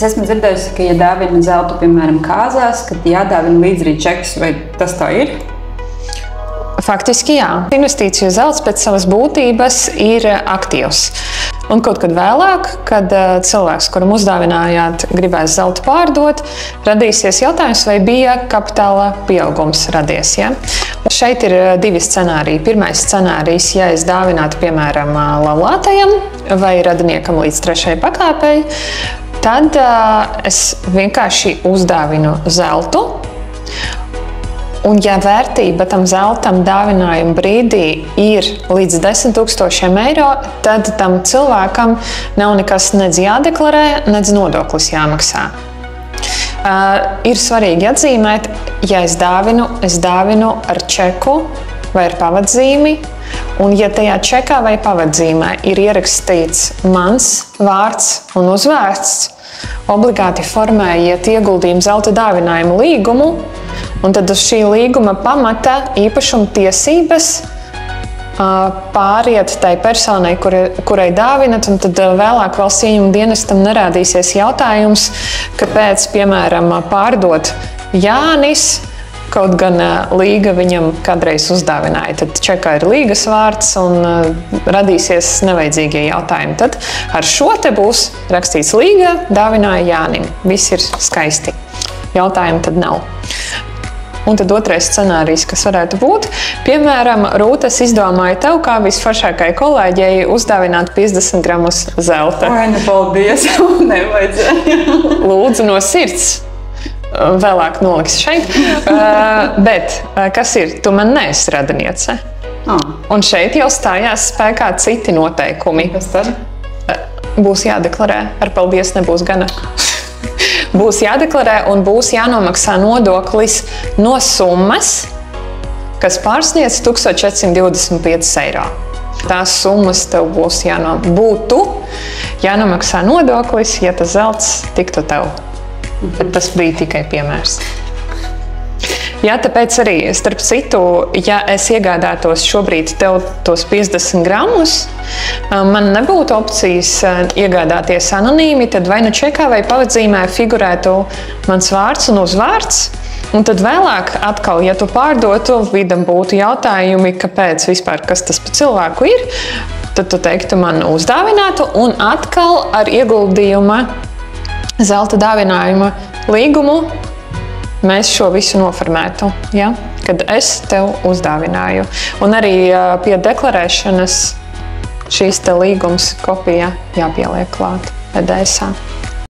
Es esmu dzirdējusi, ka, ja dāvina zeltu, piemēram, kāzās, kad jādāvina līdz arī čeks, vai tas tā ir? Faktiski jā. Investīciju zelts pēc savas būtības ir aktīvs. Un kaut kad vēlāk, kad cilvēks, kuram uzdāvinājāt, gribēs zeltu pārdot, radīsies jautājums, vai bija kapitāla pieaugums radies. Ja? Šeit ir divi scenāriji. Pirmais scenārijs, ja es dāvinātu, piemēram, laulātajam vai radiniekam līdz 3. pakāpei, tad es vienkārši uzdāvinu zeltu. Un, ja vērtība tam zeltam dāvinājuma brīdī ir līdz 10 000 eiro, tad tam cilvēkam nav nekas nedz jādeklarē, nedz nodoklis jāmaksā. Ir svarīgi atzīmēt, ja es dāvinu ar čeku vai ar pavadzīmi, un ja tajā čekā vai pavadzīmē ir ierakstīts mans vārds un uzvārds, obligāti formējiet ieguldījumu zelta dāvinājuma līgumu, un tad uz šī līguma pamata īpašuma tiesības pāriet tai personai, kurai dāvinat, un tad vēlāk valsts ieņēmuma dienestam nerādīsies jautājums, kāpēc, piemēram, pārdot Jānis, kaut gan līga viņam kādreiz uzdāvināja. Tad čekā ir līgas vārds un radīsies nevajadzīgie jautājumi. Tad ar šo te būs rakstīts līga, dāvināja Jānim. Viss ir skaisti. Jautājumu tad nav. Un tad otrais scenārijs, kas varētu būt, piemēram, Rūta, es izdomāju tev, kā visforšākai kolēģei uzdāvināt 50 gramus zelta. Vai, nu paldies, nevajadzēja. Lūdzu, no sirds. Vēlāk noliks šeit. Bet kas ir? Tu man neesi radiniece. Un šeit jau stājās spēkā citi noteikumi. Kas tad? Būs jādeklarē, ar paldies nebūs gana. Būs jādeklarē un būs jānomaksā nodoklis no summas, kas pārsniedz 1425 eiro. Tās summas tev būtu jānomaksā nodoklis, ja tas zelts tiktu tev. Bet tas bija tikai piemērs. Jā, tāpēc arī, starp citu, ja es iegādātos šobrīd tev tos 50 gramus, man nebūtu opcijas iegādāties anonīmi, tad vai nu čekā vai pavadzīmē figurētu mans vārds un uzvārds, un tad vēlāk atkal, ja tu pārdotu, vidam būtu jautājumi, kāpēc vispār, kas tas pa cilvēku ir, tad tu teiktu man uzdāvinātu, un atkal ar ieguldījuma zelta dāvinājuma līgumu mēs šo visu noformētu, ja? Kad es tev uzdāvināju. Un arī pie deklarēšanas šīs te līgums kopija jāpieliek klāt EDS-ā.